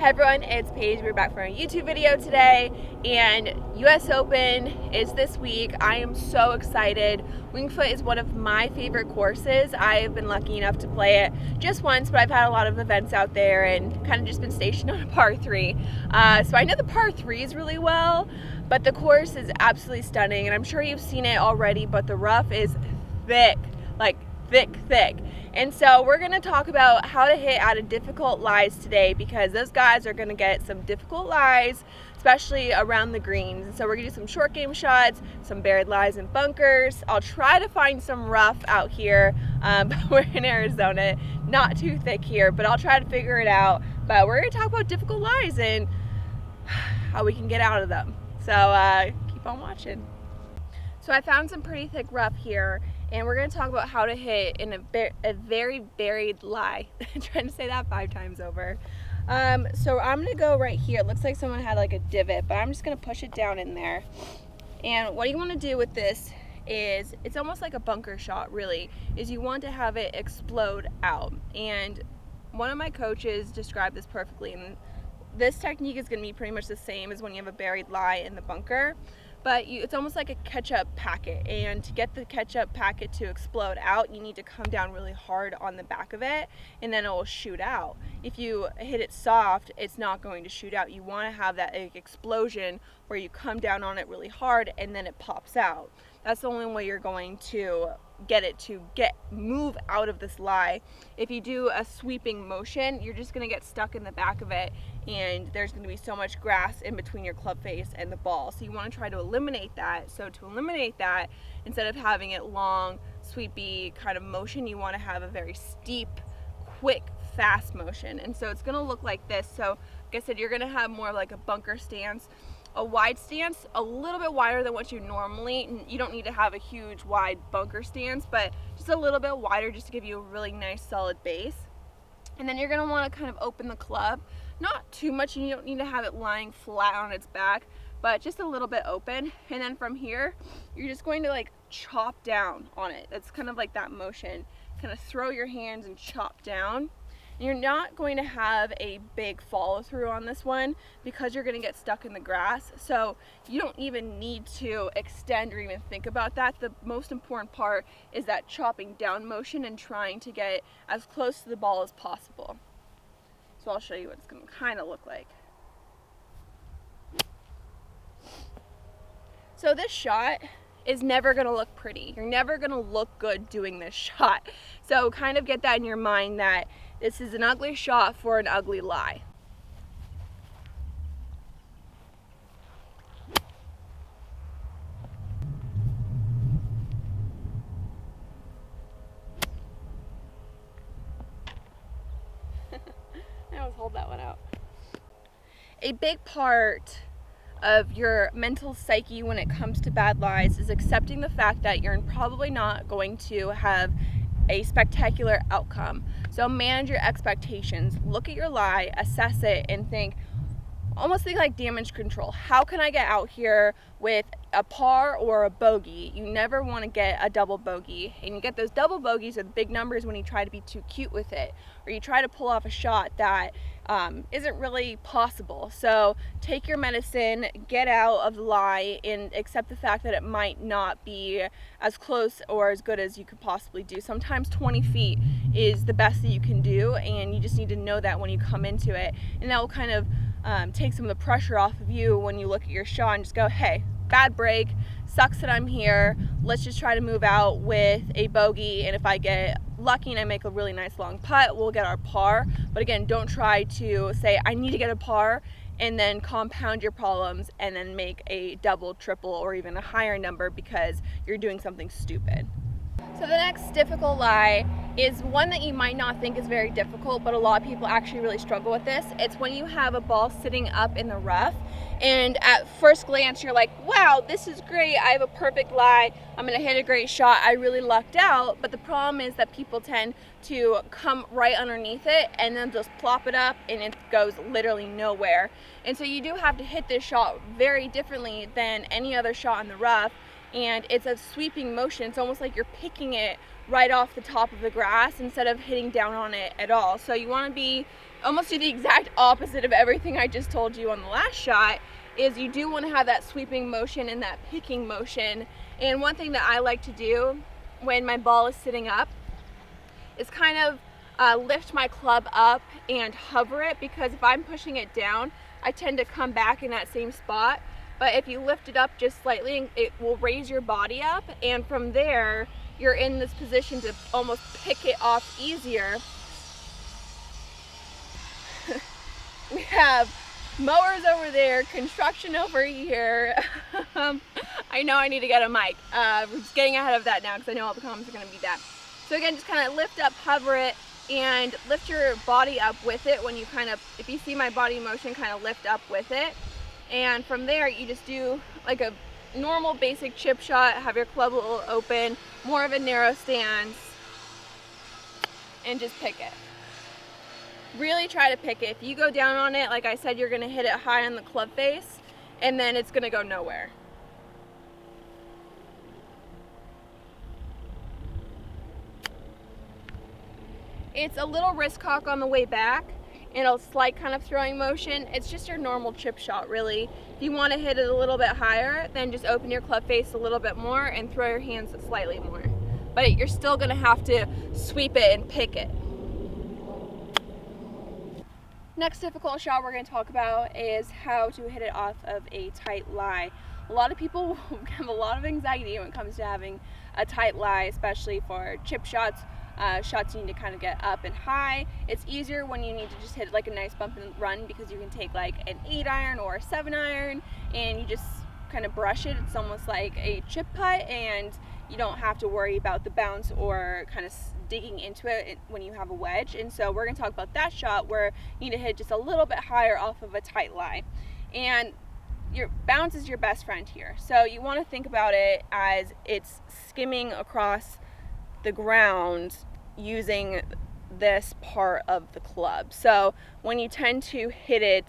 Hey everyone, it's Paige. We're back for a YouTube video today, and US Open is this week. I am so excited. Winged Foot is one of my favorite courses. I've been lucky enough to play it just once, but I've had a lot of events out there and kind of just been stationed on a par 3. So I know the par 3s really well, but the course is absolutely stunning, and I'm sure you've seen it already, but the rough is thick, like thick. And so we're going to talk about how to hit out of difficult lies today, because those guys are going to get some difficult lies, especially around the greens. And so we're going to do some short game shots, some buried lies and bunkers. I'll try to find some rough out here. We're in Arizona, not too thick here, but I'll try to figure it out. But we're going to talk about difficult lies and how we can get out of them. So keep on watching. So I found some pretty thick rough here, and we're going to talk about how to hit in a very buried lie. I'm trying to say that 5 times over. So I'm going to go right here. It looks like someone had like a divot, but I'm just going to push it down in there. And what you want to do with this is, it's almost like a bunker shot really, is you want to have it explode out. And one of my coaches described this perfectly, and this technique is going to be pretty much the same as when you have a buried lie in the bunker. But it's almost like a ketchup packet, and to get the ketchup packet to explode out, you need to come down really hard on the back of it, and then it will shoot out. If you hit it soft, it's not going to shoot out. You want to have that explosion where you come down on it really hard and then it pops out. That's the only way you're going to get it to move out of this lie. If you do a sweeping motion, you're just going to get stuck in the back of it, and there's going to be so much grass in between your club face and the ball. So you want to try to eliminate that. So to eliminate that, instead of having it long, sweepy kind of motion, you want to have a very steep, quick, fast motion. And so it's going to look like this. So like I said, you're going to have more like a bunker stance. A wide stance, a little bit wider than what you normally, you don't need to have a huge wide bunker stance, but just a little bit wider just to give you a really nice solid base. And then you're going to want to kind of open the club, not too much, you don't need to have it lying flat on its back, but just a little bit open. And then from here, you're just going to like chop down on it. That's kind of like that motion, kind of throw your hands and chop down. And you're not going to have a big follow through on this one because you're going to get stuck in the grass. So you don't even need to extend or even think about that. The most important part is that chopping down motion and trying to get as close to the ball as possible. So I'll show you what it's going to kind of look like. So this shot is never going to look pretty. You're never going to look good doing this shot. So kind of get that in your mind, that this is an ugly shot for an ugly lie. I always hold that one out. A big part of your mental psyche when it comes to bad lies is accepting the fact that you're probably not going to have a spectacular outcome. So manage your expectations, look at your lie, assess it, and almost think like damage control. How can I get out here with a par or a bogey? You never want to get a double bogey, and you get those double bogeys with big numbers when you try to be too cute with it, or you try to pull off a shot that isn't really possible. So take your medicine, get out of the lie, and accept the fact that it might not be as close or as good as you could possibly do. Sometimes 20 feet is the best that you can do, and you just need to know that when you come into it, and that will kind of take some of the pressure off of you when you look at your shot and just go, hey, bad break, sucks that I'm here, let's just try to move out with a bogey, and if I get lucky and I make a really nice long putt, we'll get our par. But again, don't try to say I need to get a par and then compound your problems and then make a double, triple, or even a higher number because you're doing something stupid. So the next difficult lie is one that you might not think is very difficult, but a lot of people actually really struggle with this. It's when you have a ball sitting up in the rough, and at first glance you're like, wow, this is great, I have a perfect lie, I'm gonna hit a great shot, I really lucked out. But the problem is that people tend to come right underneath it and then just plop it up, and it goes literally nowhere. And so you do have to hit this shot very differently than any other shot in the rough, and it's a sweeping motion. It's almost like you're picking it right off the top of the grass instead of hitting down on it at all. So you want to be almost do the exact opposite of everything I just told you on the last shot, is you do want to have that sweeping motion and that picking motion. And one thing that I like to do when my ball is sitting up is kind of lift my club up and hover it, because if I'm pushing it down, I tend to come back in that same spot. But if you lift it up just slightly, it will raise your body up, and from there you're in this position to almost pick it off easier. We have mowers over there, construction over here. I know I need to get a mic. We're just getting ahead of that now because I know all the comments are going to be that. So again, just kind of lift up, hover it, and lift your body up with it. When you kind of, if you see my body motion, kind of lift up with it. And from there, you just do like a normal basic chip shot, have your club a little open, more of a narrow stance, and just pick it. Really try to pick it. If you go down on it, like I said, you're gonna hit it high on the club face, and then it's gonna go nowhere. It's a little wrist cock on the way back and a slight kind of throwing motion. It's just your normal chip shot, really. If you want to hit it a little bit higher, then just open your club face a little bit more and throw your hands slightly more. But you're still gonna have to sweep it and pick it. Next difficult shot we're going to talk about is how to hit it off of a tight lie. A lot of people have a lot of anxiety when it comes to having a tight lie, especially for chip shots, shots you need to kind of get up and high. It's easier when you need to just hit like a nice bump and run, because you can take like an 8-iron or a 7-iron and you just kind of brush it. It's almost like a chip putt, and you don't have to worry about the bounce or kind of digging into it when you have a wedge. And so we're going to talk about that shot where you need to hit just a little bit higher off of a tight lie. And your bounce is your best friend here. So you want to think about it as it's skimming across the ground using this part of the club. So when you tend to hit it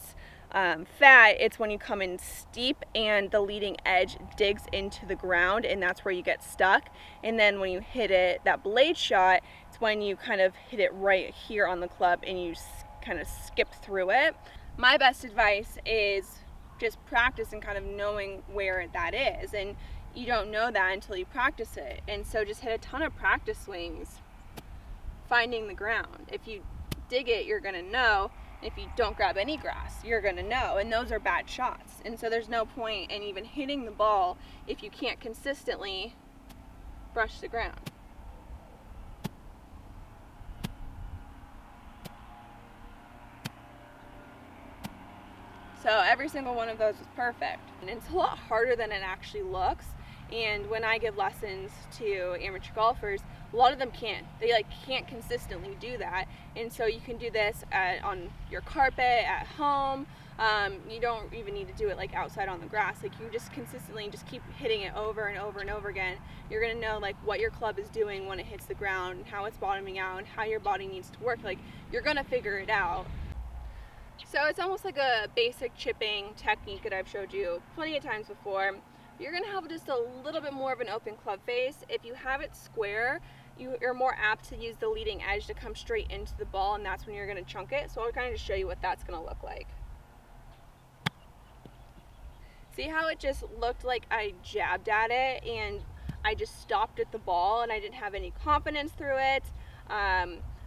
fat, it's when you come in steep and the leading edge digs into the ground, and that's where you get stuck. And then when you hit it, that blade shot, it's when you kind of hit it right here on the club and you kind of skip through it. My best advice is just practice and kind of knowing where that is, and you don't know that until you practice it. And so just hit a ton of practice swings finding the ground. If you dig it, you're gonna know. If you don't grab any grass, you're gonna know, and those are bad shots. And so there's no point in even hitting the ball if you can't consistently brush the ground. So every single one of those was perfect. And it's a lot harder than it actually looks. And when I give lessons to amateur golfers, a lot of them can't. They can't consistently do that. And so you can do this on your carpet, at home. You don't even need to do it outside on the grass. You just consistently just keep hitting it over and over and over again. You're gonna know what your club is doing when it hits the ground, and how it's bottoming out, and how your body needs to work. You're gonna figure it out. So it's almost like a basic chipping technique that I've showed you plenty of times before. You're going to have just a little bit more of an open club face. If you have it square, you're more apt to use the leading edge to come straight into the ball, and that's when you're going to chunk it. So I'll kind of just show you what that's going to look like. See how it just looked like I jabbed at it and I just stopped at the ball and I didn't have any confidence through it.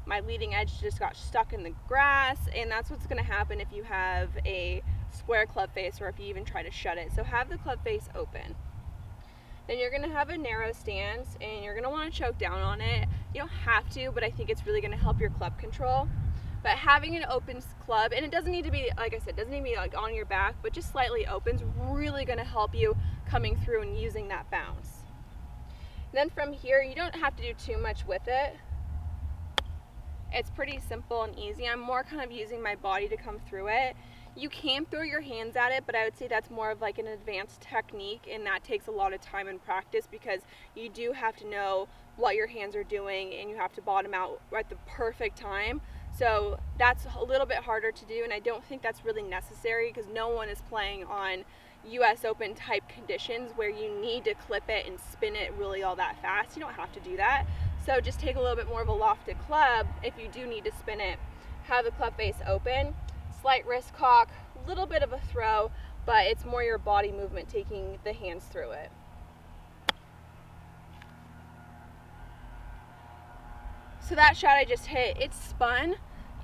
My leading edge just got stuck in the grass, and that's what's going to happen if you have a square club face, or if you even try to shut it. So have the club face open. Then you're going to have a narrow stance, and you're going to want to choke down on it. You don't have to, but I think it's really going to help your club control. But having an open club, and it doesn't need to be, like I said, doesn't need to be on your back, but just slightly open is really going to help you coming through and using that bounce. Then from here, you don't have to do too much with it. It's pretty simple and easy. I'm more kind of using my body to come through it. You can throw your hands at it, but I would say that's more of an advanced technique, and that takes a lot of time and practice, because you do have to know what your hands are doing, and you have to bottom out at the perfect time. So that's a little bit harder to do, and I don't think that's really necessary, because no one is playing on US Open type conditions where you need to clip it and spin it really all that fast. You don't have to do that. So just take a little bit more of a lofted club if you do need to spin it. have the club face open, slight wrist cock, a little bit of a throw, but it's more your body movement taking the hands through it. So that shot I just hit, it spun,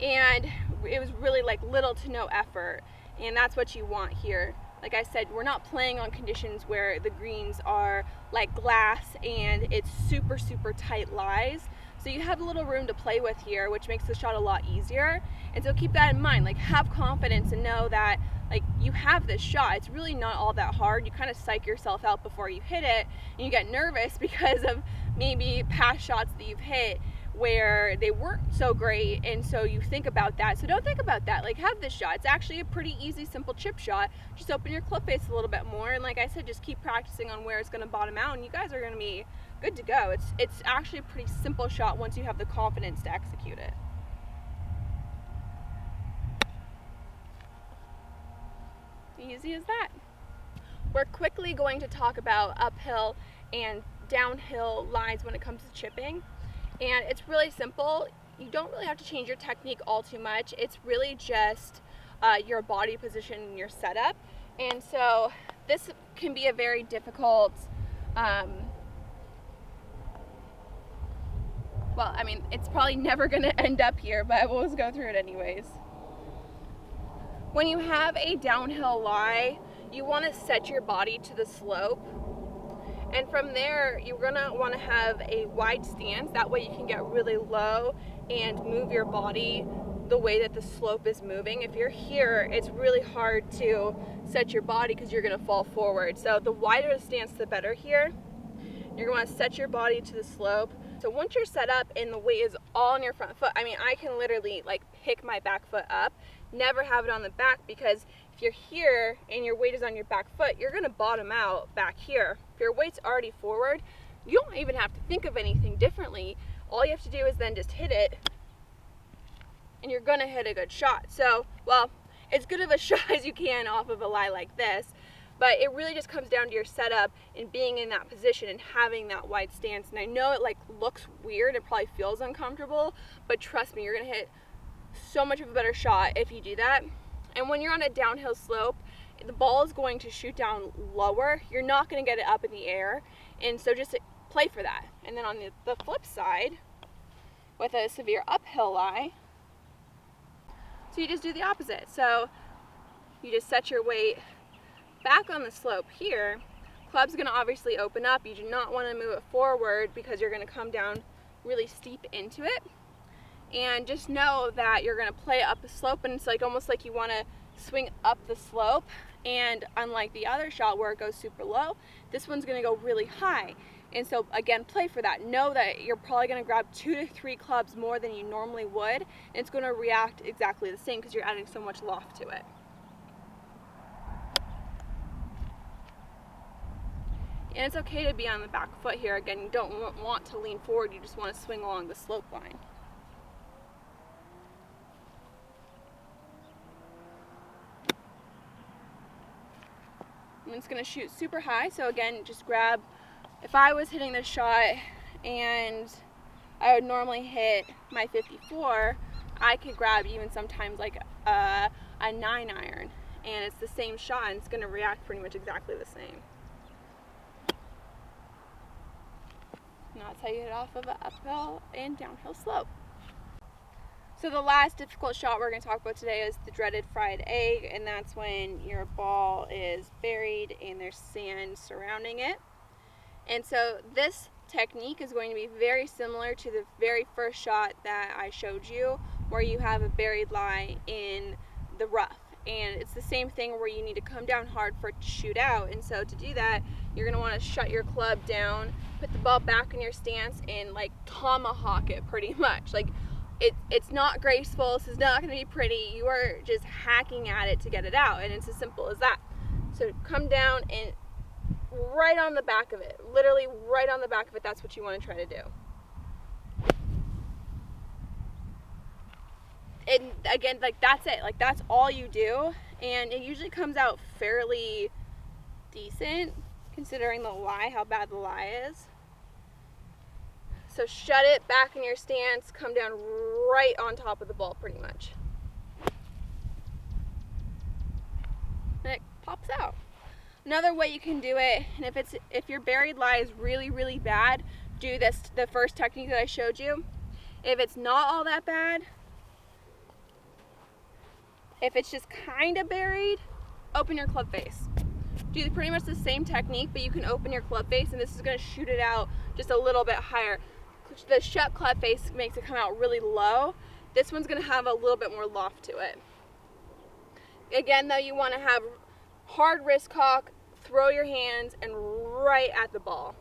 and it was really like little to no effort, and that's what you want here. Like I said, we're not playing on conditions where the greens are like glass and it's super, super tight lies. So you have a little room to play with here, which makes the shot a lot easier. And so keep that in mind, like have confidence and know that like you have this shot. It's really not all that hard. You kind of psych yourself out before you hit it, and you get nervous because of maybe past shots that you've hit where they weren't so great, and so you think about that. So don't think about that. Like, have this shot. It's actually a pretty easy, simple chip shot. Just open your club face a little bit more, and like I said, just keep practicing on where it's going to bottom out, and you guys are going to be good to go. It's actually a pretty simple shot once you have the confidence to execute it. Easy as that. We're quickly going to talk about uphill and downhill lies when it comes to chipping. And it's really simple. You don't really have to change your technique all too much. It's really just your body position and your setup. And so this can be a very difficult, well, I mean, it's probably never going to end up here, but we'll just go through it anyways. When you have a downhill lie, you want to set your body to the slope. And from there, you're gonna wanna have a wide stance. That way you can get really low and move your body the way that the slope is moving. If you're here, it's really hard to set your body because you're gonna fall forward. So the wider the stance, the better here. You're gonna wanna set your body to the slope. So once you're set up and the weight is all on your front foot, I mean, I can literally like pick my back foot up, never have it on the back, because if you're here and your weight is on your back foot, you're gonna bottom out back here. If your weight's already forward, you don't even have to think of anything differently. All you have to do is then just hit it, and you're gonna hit a good shot. So, well, as good of a shot as you can off of a lie like this, but it really just comes down to your setup and being in that position and having that wide stance. And I know it like looks weird, it probably feels uncomfortable, but trust me, you're gonna hit so much of a better shot if you do that. And when you're on a downhill slope, the ball is going to shoot down lower. You're not going to get it up in the air. And so just play for that. And then on the flip side, with a severe uphill lie, so you just do the opposite. So you just set your weight back on the slope here. Club's going to obviously open up. You do not want to move it forward because you're going to come down really steep into it. And just know that you're going to play up the slope, and it's like almost like you want to swing up the slope. And unlike the other shot where it goes super low, this one's going to go really high. And so again, play for that. Know that you're probably going to grab 2 to 3 clubs more than you normally would, and it's going to react exactly the same because you're adding so much loft to it. And it's okay to be on the back foot here. Again, you don't want to lean forward, you just want to swing along the slope line. And it's going to shoot super high, so again, just grab, if I was hitting this shot and I would normally hit my 54, I could grab even sometimes like a 9-iron, and it's the same shot and it's going to react pretty much exactly the same. And that's how you hit off of an uphill and downhill slope. So the last difficult shot we're going to talk about today is the dreaded fried egg, and that's when your ball is buried and there's sand surrounding it. And so this technique is going to be very similar to the very first shot that I showed you, where you have a buried lie in the rough. And it's the same thing where you need to come down hard for it to shoot out. And so to do that, you're going to want to shut your club down, put the ball back in your stance, and like tomahawk it pretty much. Like it's not graceful, this is not going to be pretty, you are just hacking at it to get it out, and it's as simple as that. So come down and right on the back of it, literally right on the back of it, that's what you want to try to do. And again, like that's it, like that's all you do, and it usually comes out fairly decent considering the lie, how bad the lie is. So shut it back in your stance, come down right on top of the ball pretty much. And it pops out. Another way you can do it, and if your buried lie is really, really bad, do the first technique that I showed you. If it's not all that bad, if it's just kind of buried, open your club face. Do pretty much the same technique, but you can open your club face, and this is going to shoot it out just a little bit higher. The shut club face makes it come out really low. This one's going to have a little bit more loft to it. Again, though, you want to have hard wrist cock, throw your hands, and right at the ball.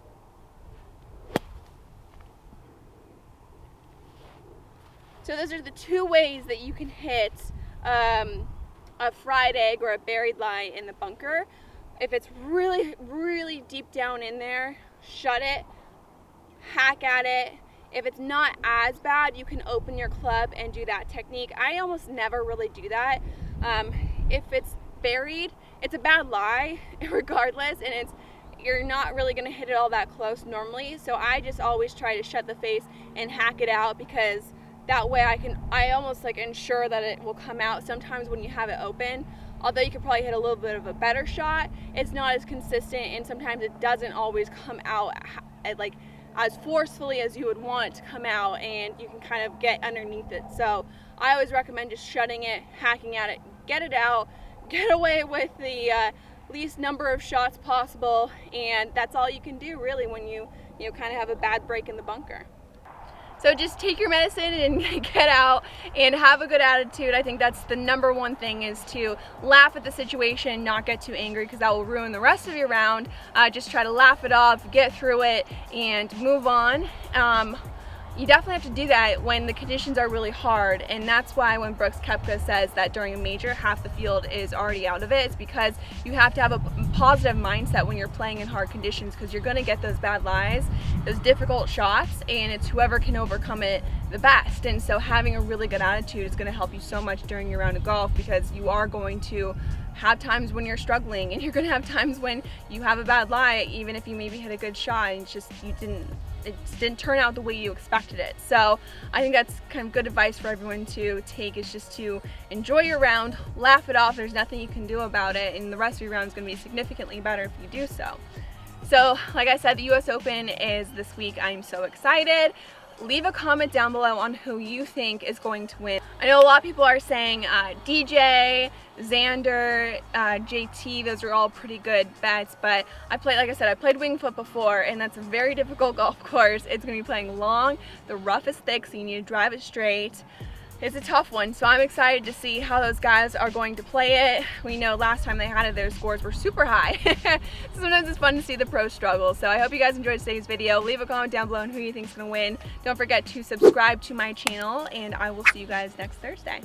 So those are the two ways that you can hit a fried egg or a buried lie in the bunker. If it's really, really deep down in there, shut it, hack at it. If it's not as bad, you can open your club and do that technique. I almost never really do that. If it's buried, it's a bad lie regardless, and you're not really going to hit it all that close normally. So I just always try to shut the face and hack it out, because that way I almost like ensure that it will come out. Sometimes when you have it open, although you could probably hit a little bit of a better shot, it's not as consistent, and sometimes it doesn't always come out like as forcefully as you would want it to come out, and you can kind of get underneath it. So I always recommend just shutting it, hacking at it, get it out, get away with the least number of shots possible, and that's all you can do really when you kind of have a bad break in the bunker. So just take your medicine and get out and have a good attitude. I think that's the number one thing, is to laugh at the situation, not get too angry, because that will ruin the rest of your round. Just try to laugh it off, get through it, and move on. You definitely have to do that when the conditions are really hard, and that's why when Brooks Koepka says that during a major half the field is already out of it, it's because you have to have a positive mindset when you're playing in hard conditions, because you're going to get those bad lies, those difficult shots, and it's whoever can overcome it the best. And so having a really good attitude is going to help you so much during your round of golf, because you are going to have times when you're struggling, and you're going to have times when you have a bad lie, even if you maybe hit a good shot, and it's just it didn't turn out the way you expected it. So I think that's kind of good advice for everyone to take, is just to enjoy your round, laugh it off. There's nothing you can do about it, and the rest of your round is going to be significantly better if you do so. So like I said, the US Open is this week. I'm so excited. Leave a comment down below on who you think is going to win. I know a lot of people are saying DJ, Xander, JT, those are all pretty good bets, but I played Winged Foot before, and that's a very difficult golf course. It's going to be playing long, the rough is thick, so you need to drive it straight. It's a tough one, so I'm excited to see how those guys are going to play it. We know last time they had it, their scores were super high. So sometimes it's fun to see the pros struggle. So I hope you guys enjoyed today's video. Leave a comment down below on who you think is going to win. Don't forget to subscribe to my channel, and I will see you guys next Thursday.